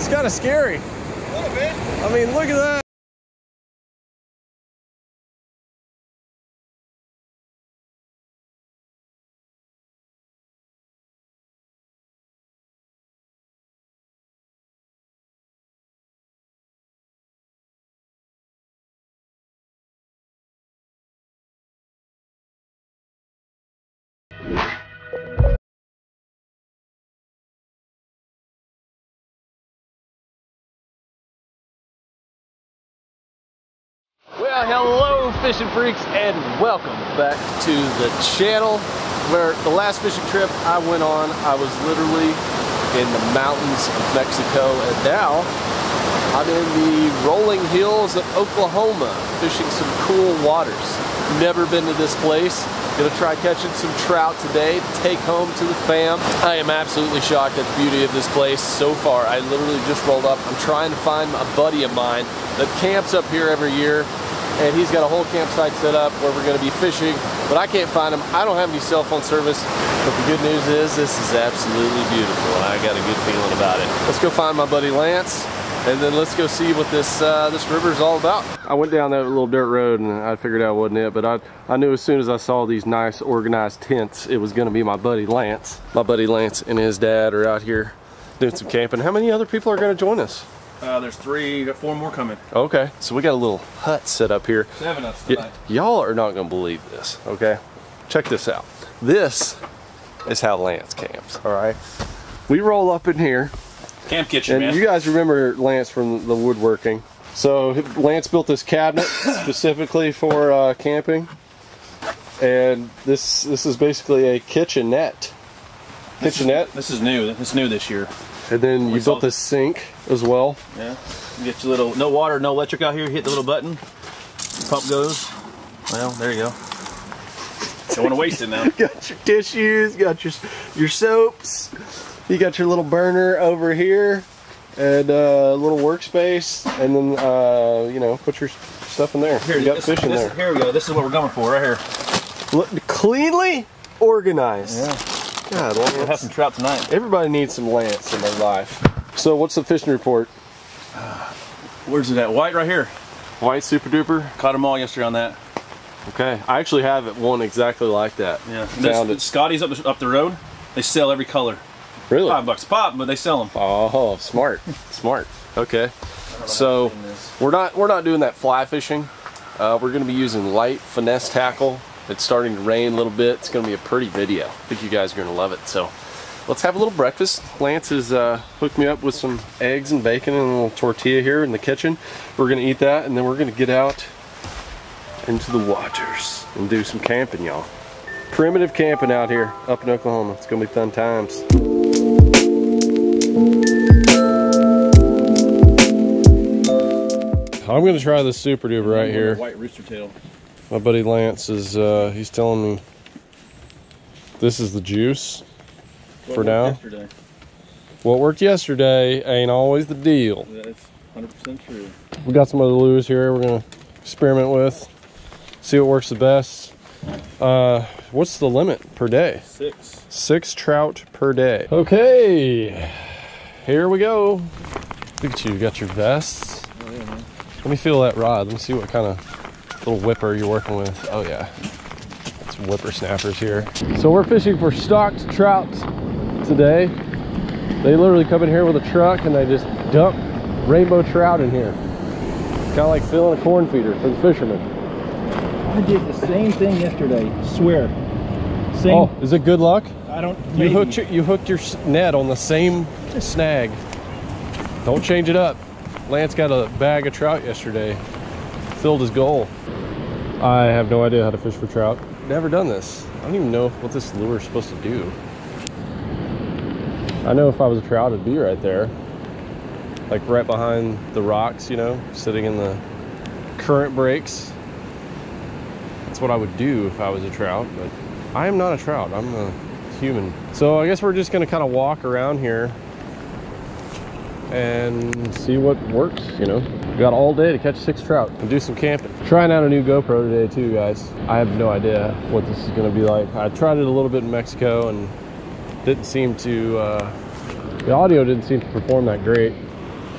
It's kind of scary. A little bit. I mean, look at that. Well, hello fishing freaks, and welcome back to the channel. Where the last fishing trip I went on, I was literally in the mountains of Mexico, and now I'm in the rolling hills of Oklahoma fishing some cool waters. Never been to this place. Gonna try catching some trout today to take home to the fam. I am absolutely shocked at the beauty of this place so far. I literally just rolled up. I'm trying to find a buddy of mine that camps up here every year, and he's got a whole campsite set up where we're gonna be fishing, but I can't find him. I don't have any cell phone service, but the good news is this is absolutely beautiful, and I got a good feeling about it. Let's go find my buddy Lance, and then let's go see what this river is all about. I went down that little dirt road and I figured out it wasn't it, but I knew as soon as I saw these nice organized tents, it was gonna be my buddy Lance. My buddy Lance and his dad are out here doing some camping. How many other people are gonna join us? There's 3, got 4 more coming. Okay, so we got a little hut set up here. 7 of us tonight. Y'all are not gonna believe this, okay? Check this out. This is how Lance camps, all right? We roll up in here. Camp kitchen, and man. You guys remember Lance from the woodworking. So Lance built this cabinet specifically for camping. And this is basically a kitchenette. Kitchenette? This is new. It's new this year. And then you built this sink as well. Yeah. You get your little, no water, no electric out here. You hit the little button. Pump goes. Well, there you go. Don't want to waste it now. You got your tissues, you got your soaps. You got your little burner over here. And a little workspace. And then, you know, put your stuff in there. Here, you got fish in there. Here we go. This is what we're going for right here. Look, cleanly organized. Yeah. God, we'll have some trout tonight. Everybody needs some Lance in their life. So what's the fishing report? Where's it at? White right here. White super duper? Caught them all yesterday on that. Okay. I actually have one exactly like that. Yeah. Found it. Scotty's up the road. They sell every color. Really? $5 a pop, but they sell them. Oh, smart. Smart. Okay. So we're not doing that fly fishing. We're going to be using light finesse tackle. It's starting to rain a little bit. It's going to be a pretty video. I think you guys are going to love it. So let's have a little breakfast. Lance has hooked me up with some eggs and bacon and a little tortilla here in the kitchen. We're going to eat that, and then we're going to get out into the waters and do some camping, y'all. Primitive camping out here up in Oklahoma. It's going to be fun times. I'm going to try this super duper right here. White rooster tail. My buddy Lance is, he's telling me this is the juice for now. Yesterday. What worked yesterday ain't always the deal. That's 100% true. We got some other lures here we're going to experiment with, see what works the best. What's the limit per day? 6. 6 trout per day. Okay, here we go. Look at you, got your vests. Oh, yeah, man. Let me feel that rod. Let me see what kind of little whipper you're working with. Oh yeah, it's whippersnappers here. So we're fishing for stocked trout today. They literally come in here with a truck and they just dump rainbow trout in here. Kind of like filling a corn feeder for the fishermen. I did the same thing yesterday. Swear. Same. Oh, is it good luck? I don't. You hooked your net on the same snag. Don't change it up. Lance got a bag of trout yesterday. Filled his goal. I have no idea how to fish for trout. Never done this. I don't even know what this lure is supposed to do. I know if I was a trout, it'd be right there. Like right behind the rocks, you know, sitting in the current breaks. That's what I would do if I was a trout, but I am not a trout. I'm a human. So I guess we're just gonna kind of walk around here and see what works, you know. We got all day to catch 6 trout and do some camping. Trying out a new GoPro today too, guys. I have no idea what this is gonna be like. I tried it a little bit in Mexico and didn't seem to, the audio didn't seem to perform that great.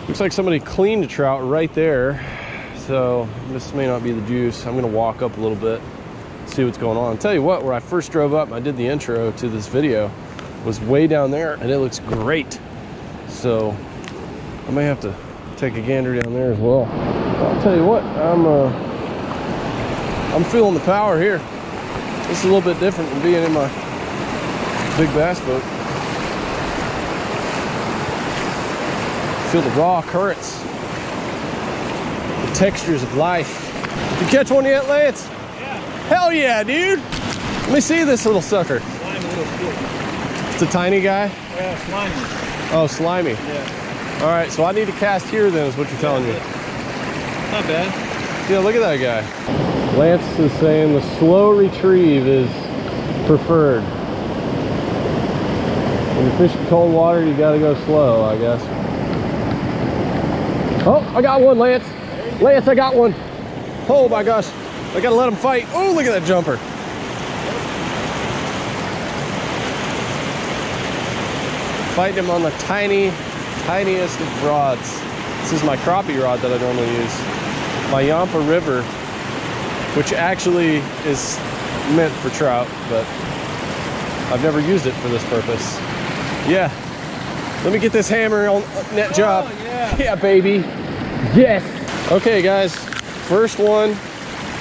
Looks like somebody cleaned a trout right there. So this may not be the juice. I'm gonna walk up a little bit, see what's going on. I'll tell you what, where I first drove up, I did the intro to this video, was way down there, and it looks great. So I may have to take a gander down there as well. I'll tell you what, I'm feeling the power here. It's a little bit different than being in my big bass boat. Feel the raw currents, the textures of life. You catch one yet, Lance? Yeah. Hell yeah, dude. Let me see this little sucker. Slimy little fish. It's a tiny guy? Yeah, slimy. Oh, slimy. Yeah. All right, so I need to cast here then is what you're telling me. Not bad. Yeah, look at that guy. Lance is saying the slow retrieve is preferred. When you're fishing cold water, you gotta go slow, I guess. Oh, I got one, Lance. Lance, I got one. Oh my gosh, I gotta let him fight. Oh, look at that jumper. Fighting him on the tiniest of rods. This is my crappie rod that I normally use. My Yampa River, which actually is meant for trout, but I've never used it for this purpose. Yeah, let me get this hammer on net job. Oh, yeah. Yeah, baby. Yes. Okay, guys, first one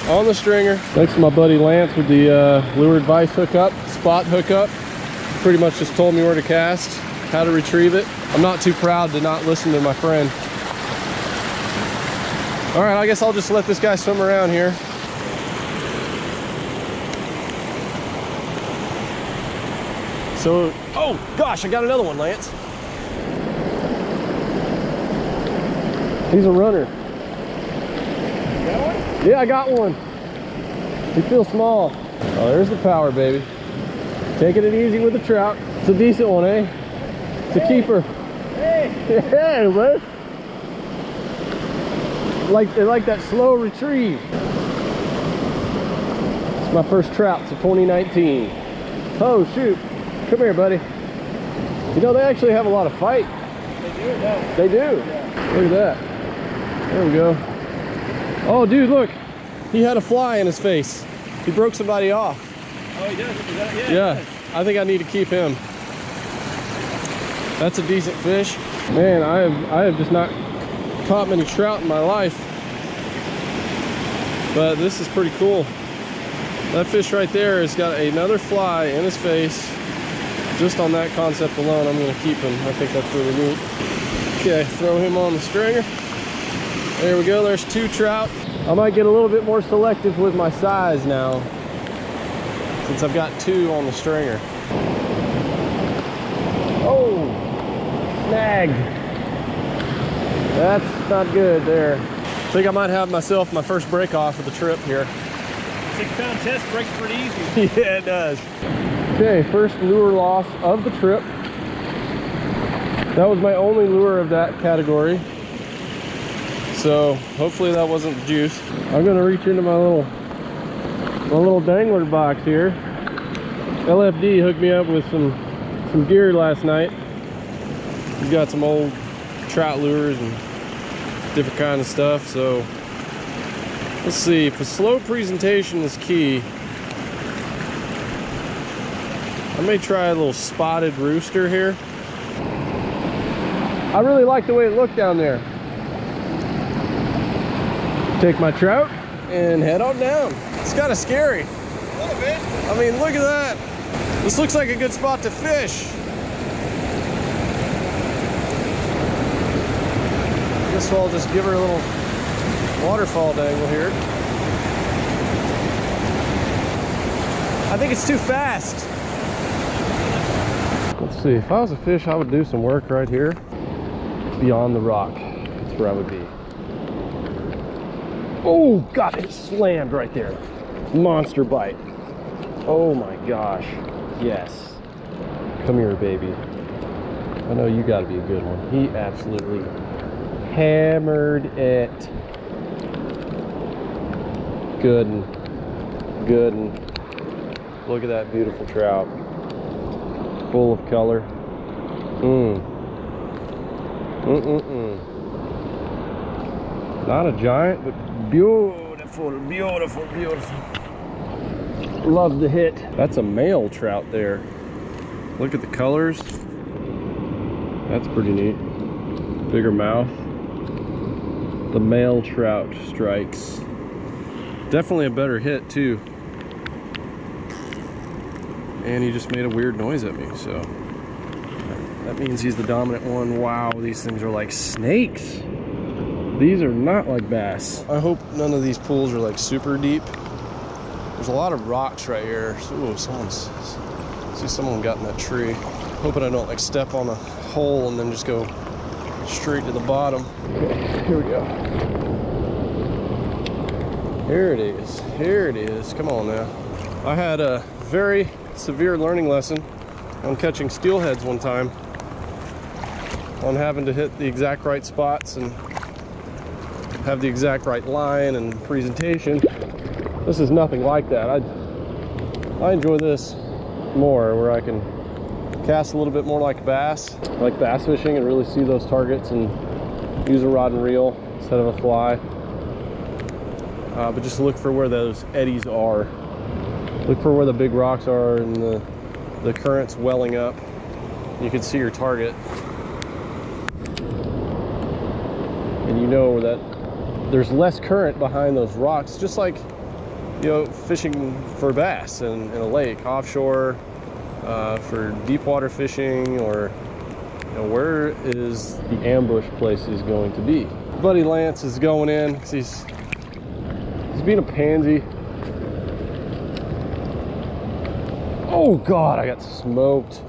on the stringer. Thanks to my buddy Lance with the lure advice hookup, spot hookup. Pretty much just told me where to cast, how to retrieve it. I'm not too proud to not listen to my friend. All right, I guess I'll just let this guy swim around here. So, oh gosh, I got another one, Lance. He's a runner. Got one? Yeah, I got one. He feels small. Oh, there's the power, baby. Taking it easy with the trout. It's a decent one, eh? It's a keeper. Hey! Yeah, man. They like that slow retrieve. It's my first trout, so 2019. Oh, shoot. Come here, buddy. You know, they actually have a lot of fight. They do, no. They do. Yeah. Look at that. There we go. Oh, dude, look. He had a fly in his face. He broke somebody off. Oh, he does? Is that, yeah. Yeah, I think I need to keep him. That's a decent fish. Man, I have just not caught many trout in my life. But this is pretty cool. That fish right there has got another fly in his face. Just on that concept alone, I'm gonna keep him. I think that's really neat. Okay, throw him on the stringer. There we go, there's two trout. I might get a little bit more selective with my size now, since I've got two on the stringer. Oh, snagged. That's not good there. I think I might have myself my first break off of the trip here. 6-pound test breaks pretty easy. Yeah, it does. Okay, first lure loss of the trip. That was my only lure of that category. So hopefully that wasn't juice. I'm gonna reach into my little dangler box here. LFD hooked me up with some gear last night. We got some old trout lures and different kind of stuff. So let's see, if a slow presentation is key, I may try a little spotted rooster here. I really like the way it looked down there. Take my trout and head on down. It's kind of scary. A little bit. I mean, look at that. This looks like a good spot to fish. I guess I'll just give her a little waterfall dangle here. I think it's too fast. Let's see, if I was a fish, I would do some work right here. Beyond the rock, that's where I would be. Oh, God, it slammed right there. Monster bite. Oh my gosh, yes. Come here, baby. I know you gotta be a good one. He absolutely hammered it. Good one. Good one. Look at that beautiful trout. Full of color. Not a giant, but beautiful, beautiful, beautiful. Love the hit. That's a male trout there. Look at the colors. That's pretty neat. Bigger mouth. The male trout strikes. Definitely a better hit too. And he just made a weird noise at me, so that means he's the dominant one. Wow, these things are like snakes. These are not like bass. I hope none of these pools are like super deep. There's a lot of rocks right here. Ooh, see someone got in that tree. Hoping I don't like step on a hole and then just go straight to the bottom. Okay, here we go. Here it is. Here it is. Come on now. I had a very severe learning lesson on catching steelheads one time, on having to hit the exact right spots and have the exact right line and presentation. This is nothing like that. I enjoy this more, where I can cast a little bit more like bass, like bass fishing, and really see those targets and use a rod and reel instead of a fly. But just look for where those eddies are. Look for where the big rocks are and the currents welling up. You can see your target. And you know where that there's less current behind those rocks, just like, you know, fishing for bass in a lake, offshore, for deep water fishing, or, you know, where is the ambush place is going to be. Buddy Lance is going in because he's being a pansy. Oh God, I got smoked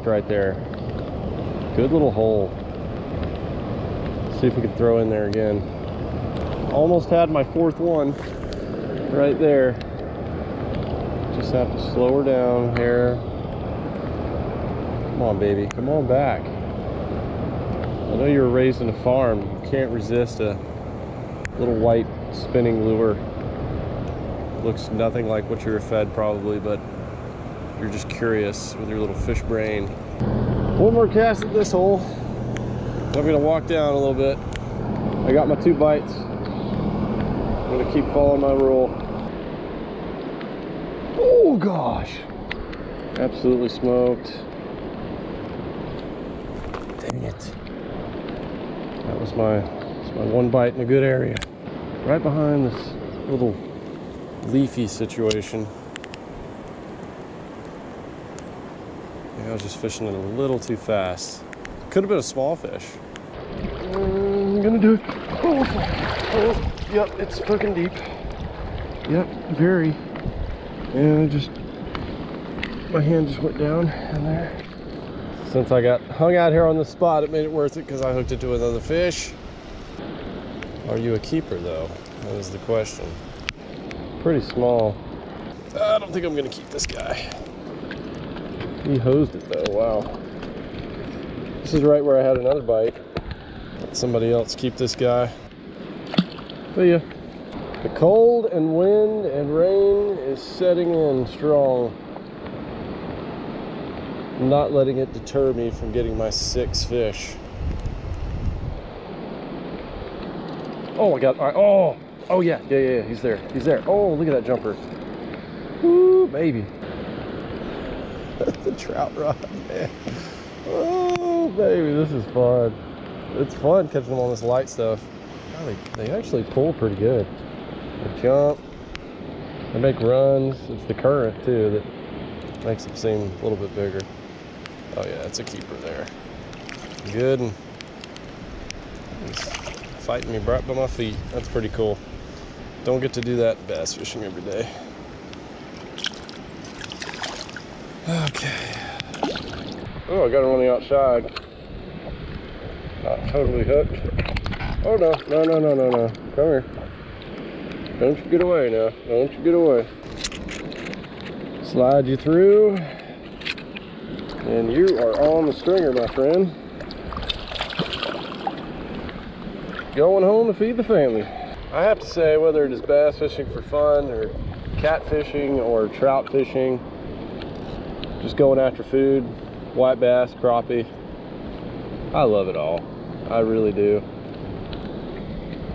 right there. Good little hole. See if we can throw in there again. Almost had my fourth one right there. Just have to slow her down here. Come on, baby, come on back. I know you were raised in a farm. You can't resist a little white spinning lure. Looks nothing like what you were fed probably, but you're just curious with your little fish brain. One more cast at this hole. I'm gonna walk down a little bit. I got my 2 bites. I'm gonna keep following my rule. Oh gosh, absolutely smoked. Dang it. That was my 1 bite in a good area. Right behind this little leafy situation. Yeah, I was just fishing it a little too fast. Could have been a small fish. I'm gonna do it. Oh, yep, it's fucking deep. Yep, very. And my hand just went down in there. Since I got hung out here on the spot, it made it worth it because I hooked it to another fish. Are you a keeper though? That is the question. Pretty small. I don't think I'm gonna keep this guy. He hosed it though, wow. This is right where I had another bite. Let somebody else keep this guy. See ya. The cold and wind and rain is setting in strong. I'm not letting it deter me from getting my 6 fish. Oh my God, all right. Oh yeah, he's there. He's there. Oh, look at that jumper. Woo, baby. The trout rod, man. Oh, baby, this is fun. It's fun catching them on this light stuff. God, they actually pull pretty good. They jump. They make runs. It's the current, too, that makes them seem a little bit bigger. Oh, yeah, it's a keeper there. Good. And he's fighting me right by my feet. That's pretty cool. Don't get to do that bass fishing every day. Okay. Oh, I got him on the outside. Not totally hooked. Oh, no. Come here. Don't you get away now. Don't you get away. Slide you through. And you are on the stringer, my friend. Going home to feed the family. I have to say, whether it is bass fishing for fun or catfishing or trout fishing, just going after food, white bass, crappie, I love it all. I really do.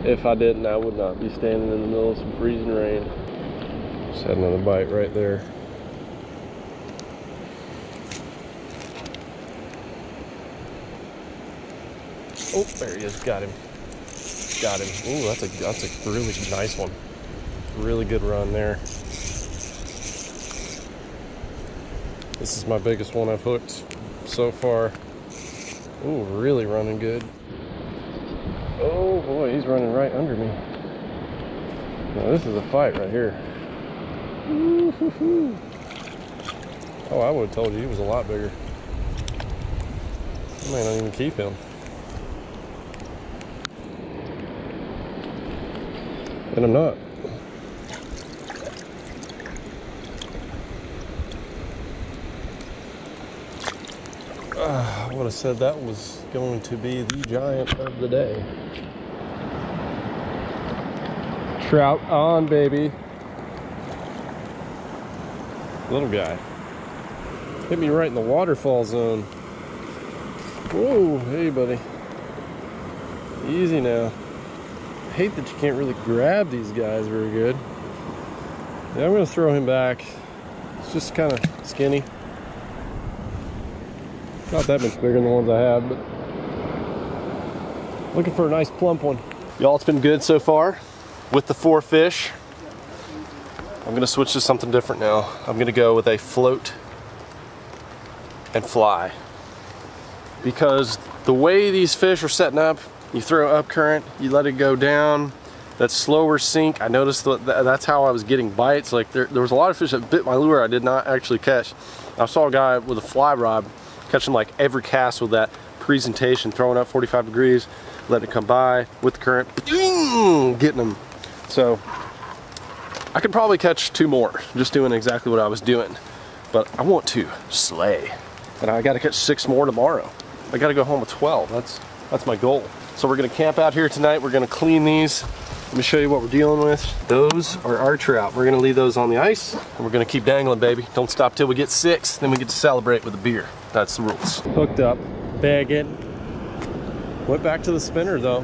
If I didn't, I would not be standing in the middle of some freezing rain. Just had another bite right there. Oh, there he is. Got him. Got him. Ooh, that's a really nice one. Really good run there. This is my biggest one I've hooked so far. Ooh, really running good. Oh boy, he's running right under me. Now this is a fight right here. Ooh-hoo-hoo. Oh, I would have told you he was a lot bigger. I may not even keep him. And I'm not. I would have said that was going to be the giant of the day. Trout on, baby. Little guy. Hit me right in the waterfall zone. Whoa, hey buddy. Easy now. I hate that you can't really grab these guys very good. Yeah, I'm gonna throw him back. It's just kind of skinny. Not that much bigger than the ones I have, but looking for a nice plump one. Y'all, it's been good so far with the 4 fish. I'm gonna switch to something different now. I'm gonna go with a float and fly. Because the way these fish are setting up, you throw up current, you let it go down, that slower sink. I noticed that's how I was getting bites. Like there was a lot of fish that bit my lure I did not actually catch. I saw a guy with a fly rod catching like every cast with that presentation, throwing up 45 degrees, letting it come by with the current, getting them. So I could probably catch 2 more just doing exactly what I was doing, but I want to slay, and I got to catch 6 more tomorrow. I got to go home with 12. That's my goal. So we're gonna camp out here tonight. We're gonna clean these. Let me show you what we're dealing with. Those are our trout. We're gonna leave those on the ice, and we're gonna keep dangling, baby. Don't stop till we get 6, then we get to celebrate with a beer. That's the rules. Hooked up, bagging. Went back to the spinner though.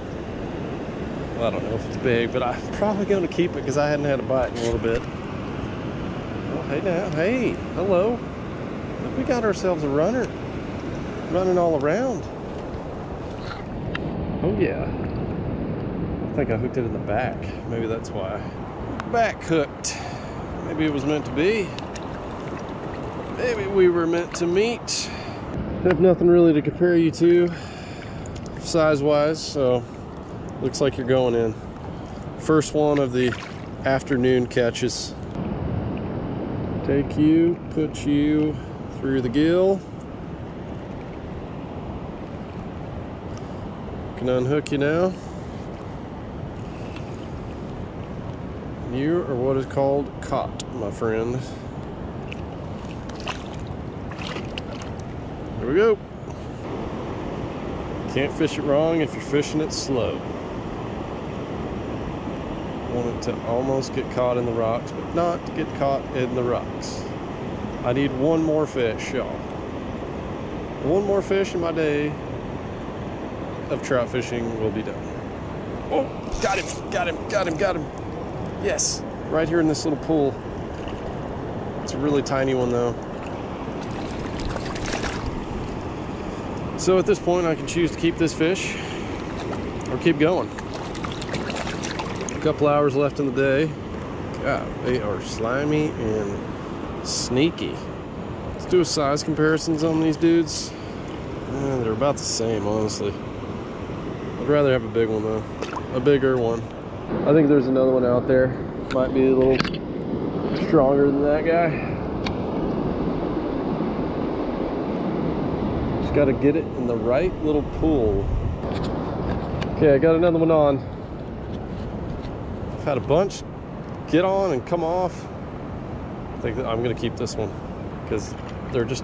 Well, I don't know if it's big, but I'm probably gonna keep it because I hadn't had a bite in a little bit. Oh, hey now, hey, hello. We got ourselves a runner. Running all around. Oh yeah. I think I hooked it in the back. Maybe that's why. Back hooked. Maybe it was meant to be. Maybe we were meant to meet. Have nothing really to compare you to size-wise, so looks like you're going in. First one of the afternoon catches. Take you, put you through the gill. Can unhook you now. You are what is called caught, my friend. There we go. Can't fish it wrong if you're fishing it slow. Want it to almost get caught in the rocks, but not to get caught in the rocks. I need 1 more fish, y'all. 1 more fish in my day of trout fishing will be done. Oh, got him, got him, got him, got him. Yes, right here in this little pool. It's a really tiny one though. So at this point I can choose to keep this fish or keep going. A couple hours left in the day. God, they are slimy and sneaky. Let's do a size comparisons on these dudes. They're about the same, honestly. I'd rather have a big one though, a bigger one. I think there's another one out there. Might be a little stronger than that guy. Just gotta get it in the right little pool. Okay, I got another one on. I've had a bunch get on and come off. I think that I'm gonna keep this one because they're just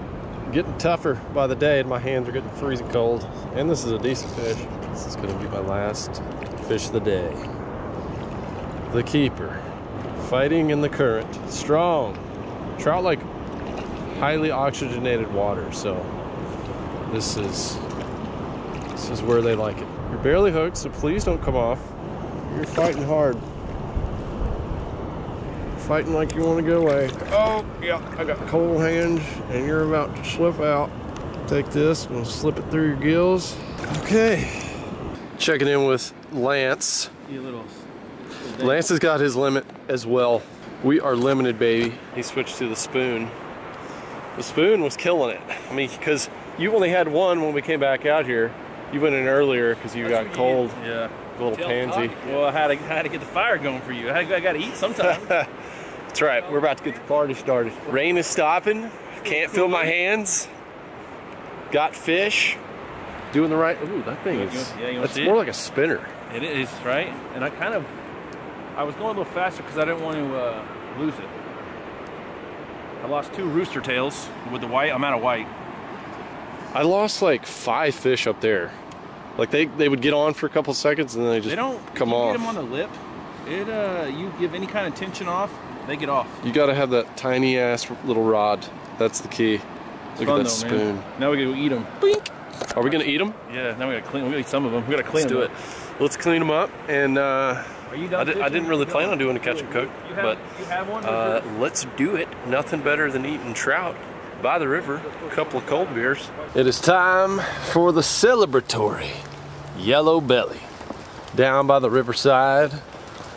getting tougher by the day and my hands are getting freezing cold. And this is a decent fish. This is gonna be my last fish of the day. The keeper, fighting in the current, strong. Trout like highly oxygenated water, so this is where they like it. You're barely hooked, so please don't come off. You're fighting hard. Fighting like you want to get away. Oh, yeah, I got cold hands and you're about to slip out. Take this, we'll slip it through your gills. Okay. Checking in with Lance. Lance has got his limit as well. We are limited, baby. He switched to the spoon. The spoon was killing it. I mean, because you only had one when we came back out here. You went in earlier because you got cold. Yeah. Little pansy. Well, I had to get the fire going for you. I got to eat sometime. That's right. We're about to get the party started. Rain is stopping. Can't feel my hands. Got fish. Doing the right. Ooh, that thing is. It's more like a spinner. It is, right? And I was going a little faster because I didn't want to lose it. I lost 2 rooster tails with the white. I'm out of white. I lost like 5 fish up there. Like they would get on for a couple seconds and then they just come off. If you get them on the lip, you give any kind of tension off, they get off. You got to have that tiny ass little rod. That's the key. Look at that spoon. Man. Now we gotta eat them. Boink. Are we gonna eat them? Yeah. Now we gotta clean. We gotta eat some of them. We gotta clean them. Let's do it. Let's clean them up. And are you done? I didn't really plan on doing a catch and cook, but you have one. Let's do it. Nothing better than eating trout by the river. A couple of cold beers. It is time for the celebratory yellow belly. Down by the riverside,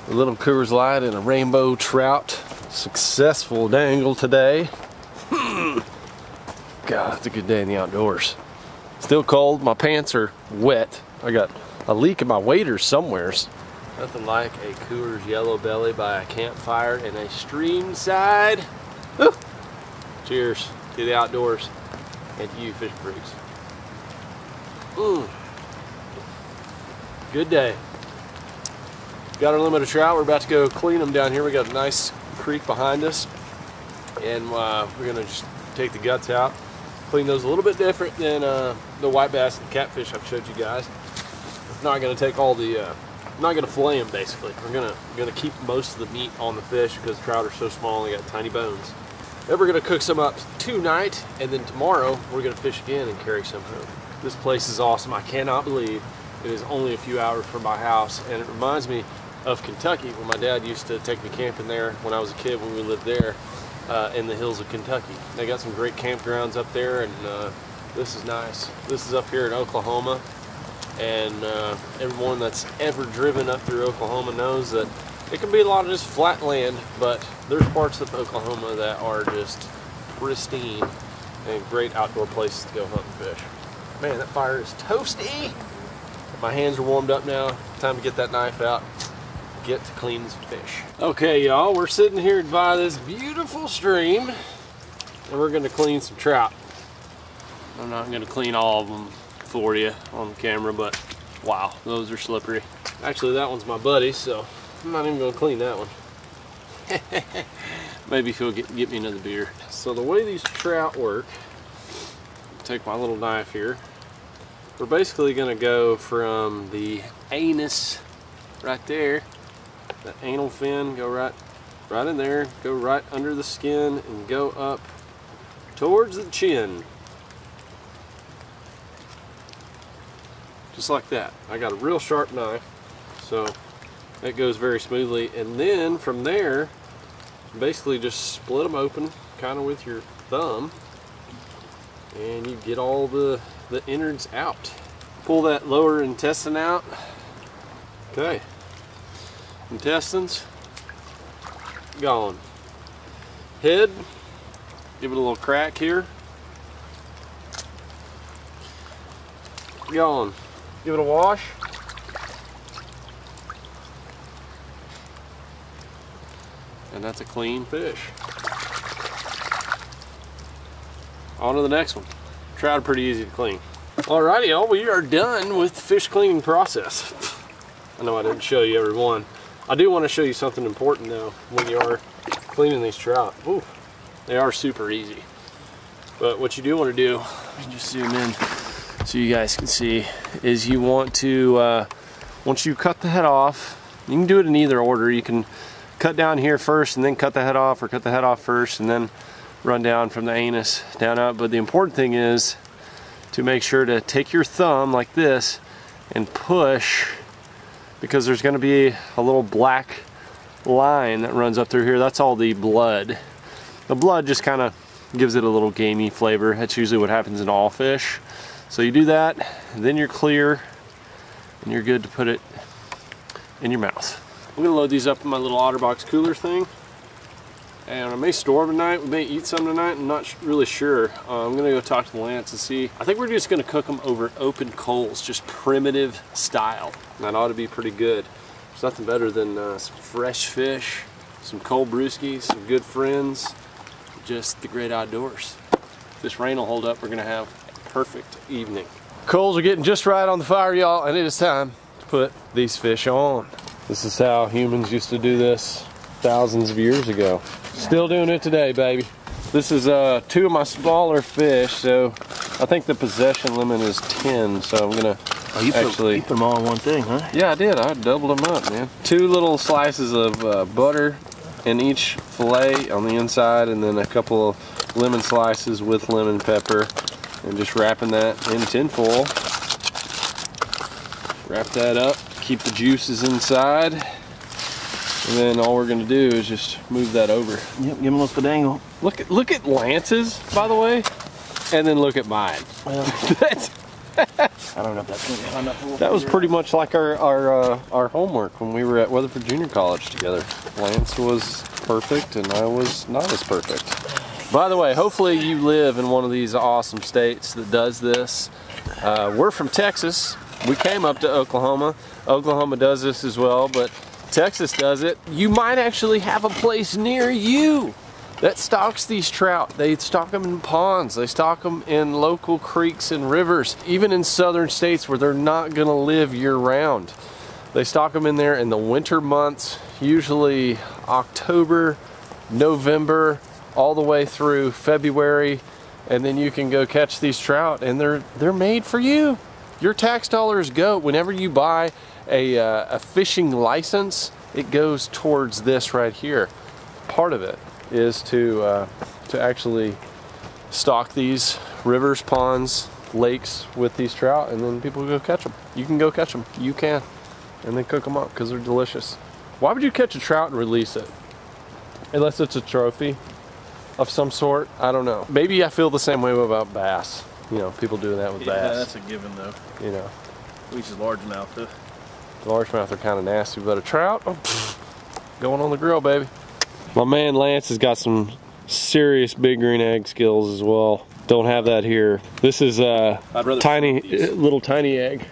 a little Coors Light and a rainbow trout. Successful dangle today. God, it's a good day in the outdoors. Still cold, my pants are wet. I got a leak in my waders somewheres. Nothing like a Coors Yellow Belly by a campfire in a stream side. Woo. Cheers to the outdoors and to you fish freaks. Good day. Got our limit of trout. We're about to go clean them down here. We got a nice creek behind us, and we're gonna just take the guts out. Clean those a little bit different than the white bass and the catfish I've showed you guys. Not gonna take all the, not gonna fillet them basically. We're gonna keep most of the meat on the fish because trout are so small and they got tiny bones. Then we're gonna cook some up tonight, and then tomorrow we're gonna fish again and carry some home. This place is awesome. I cannot believe it is only a few hours from my house, and it reminds me of Kentucky when my dad used to take me camping there when I was a kid when we lived there. In the hills of Kentucky. They got some great campgrounds up there, and this is nice. This is up here in Oklahoma, and everyone that's ever driven up through Oklahoma knows that it can be a lot of just flat land, but there's parts of Oklahoma that are just pristine and great outdoor places to go hunt and fish. Man, that fire is toasty. My hands are warmed up now. Time to get that knife out. Get to clean some fish. Okay, y'all, we're sitting here by this beautiful stream, and we're gonna clean some trout. I'm not gonna clean all of them for you on the camera, but wow, those are slippery. Actually, that one's my buddy, so I'm not even gonna clean that one. Maybe if he'll get me another beer. So the way these trout work, take my little knife here. We're basically gonna go from the anus right there. That anal fin, go right in there, go right under the skin and go up towards the chin. Just like that. I got a real sharp knife, so it goes very smoothly. And then from there, basically just split them open kind of with your thumb, and you get all the innards out. Pull that lower intestine out. Okay. Intestines gone. Head, give it a little crack here. Gone. Give it a wash. And that's a clean fish. On to the next one. Trout are pretty easy to clean. Alrighty, y'all, we are done with the fish cleaning process. I know I didn't show you every one. I do want to show you something important though when you are cleaning these trout. Ooh, they are super easy. But what you do want to do, just zoom in so you guys can see, is you want to, once you cut the head off, you can do it in either order. You can cut down here first and then cut the head off, or cut the head off first and then run down from the anus down out. But the important thing is to make sure to take your thumb like this and push because there's going to be a little black line that runs up through here. That's all the blood. The blood just kind of gives it a little gamey flavor. That's usually what happens in all fish. So you do that, then you're clear, and you're good to put it in your mouth. I'm gonna load these up in my little OtterBox cooler thing, and I may store them tonight. We may eat some tonight. I'm not really sure. I'm gonna go talk to Lance and see. I think we're just gonna cook them over open coals, just primitive style. That ought to be pretty good. There's nothing better than some fresh fish, some cold brewskis, some good friends, just the great outdoors. If this rain will hold up, we're gonna have a perfect evening. Coals are getting just right on the fire, y'all, and it is time to put these fish on. This is how humans used to do this thousands of years ago. Still doing it today, baby. This is 2 of my smaller fish, so I think the possession limit is 10, so I'm gonna you put them all in one thing, huh? Yeah, I did. I doubled them up, man. 2 little slices of butter in each fillet on the inside, and then a couple of lemon slices with lemon pepper, and just wrapping that in tin foil. Wrap that up, keep the juices inside, and then all we're gonna do is just move that over. Yep, give him a little dangle. Look at Lance's, by the way, and then look at mine. Well, That's I don't know if that's gonna be enough. That was pretty much like our homework when we were at Weatherford Junior College together. Lance was perfect and I was not as perfect. By the way, hopefully you live in one of these awesome states that does this. We're from Texas. We came up to Oklahoma. Oklahoma does this as well, but Texas does it. You might actually have a place near you that stocks these trout. They stock them in ponds. They stock them in local creeks and rivers, even in southern states where they're not gonna live year round. They stock them in there in the winter months, usually October, November, all the way through February, and then you can go catch these trout, and they're made for you. Your tax dollars go, whenever you buy a fishing license, it goes towards this right here. Part of it is to actually stock these rivers, ponds, lakes with these trout, and then people go catch them. You can go catch them. You can. And then cook them up because they're delicious. Why would you catch a trout and release it? Unless it's a trophy of some sort. I don't know. Maybe I feel the same way about bass. You know, people doing that with bass. Yeah, that's a given though. You know. At least it's largemouth too. Largemouth are kind of nasty, but a trout, oh, going on the grill, baby. My man Lance has got some serious big green egg skills as well. Don't have that here. This is a little tiny egg.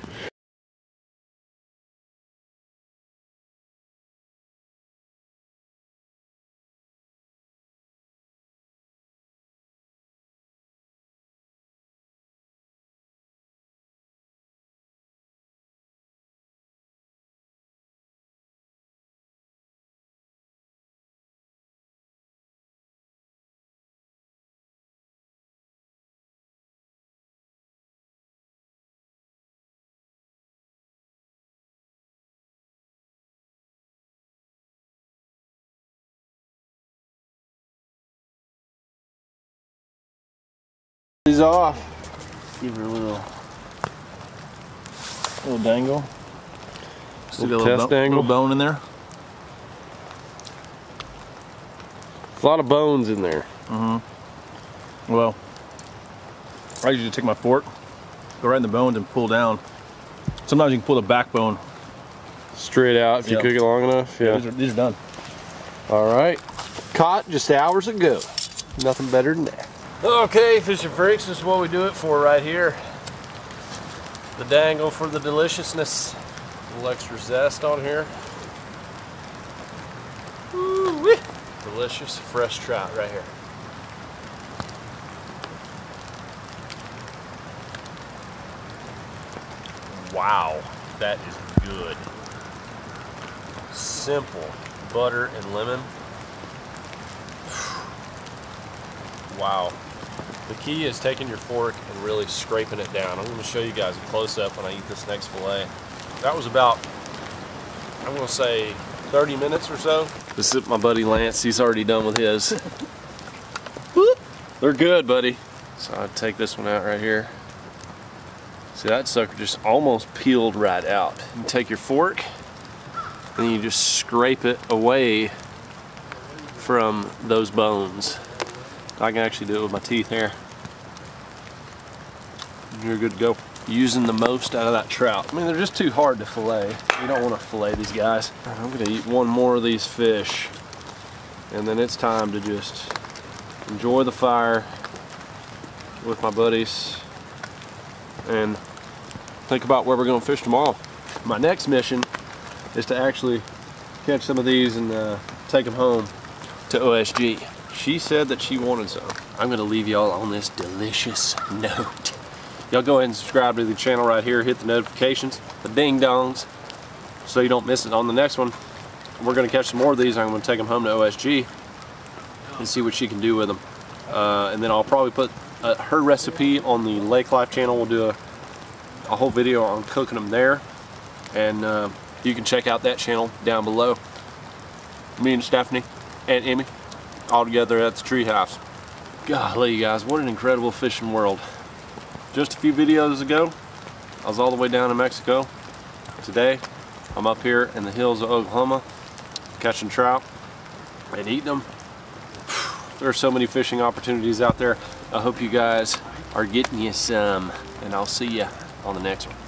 He's off. Give her a little dangle. Still got Little test dangle. Little bone in there. A lot of bones in there. Well, I usually take my fork, go right in the bones and pull down. Sometimes you can pull the backbone Straight out if you cook it long enough. Yeah. These are done. All right. Caught just hours ago. Nothing better than that. Okay, fishing freaks, this is what we do it for right here. The dangle for the deliciousness. A little extra zest on here. Woo-wee. Delicious fresh trout right here. Wow, that is good. Simple butter and lemon. Wow. The key is taking your fork and really scraping it down. I'm going to show you guys a close-up when I eat this next fillet. That was about, I'm going to say 30 minutes or so. This is my buddy Lance. He's already done with his. They're good, buddy. So I'll take this one out right here. See, that sucker just almost peeled right out. You take your fork and then you just scrape it away from those bones. I can actually do it with my teeth here. You're good to go. Using the most out of that trout. I mean, they're just too hard to fillet. You don't want to fillet these guys. I'm gonna eat one more of these fish, and then it's time to just enjoy the fire with my buddies and think about where we're gonna fish tomorrow. My next mission is to actually catch some of these and take them home to OSG. She said that she wanted some. I'm gonna leave y'all on this delicious note. Y'all go ahead and subscribe to the channel right here. Hit the notifications, the ding dongs, so you don't miss it on the next one. We're gonna catch some more of these. I'm gonna take them home to OSG and see what she can do with them. And then I'll probably put her recipe on the Lake Life channel. We'll do a whole video on cooking them there. And you can check out that channel down below. Me and Stephanie and Emmy all together at the treehouse. Golly, guys, what an incredible fishing world. Just a few videos ago, I was all the way down in Mexico. Today, I'm up here in the hills of Oklahoma, catching trout and eating them. There are so many fishing opportunities out there. I hope you guys are getting you some, and I'll see you on the next one.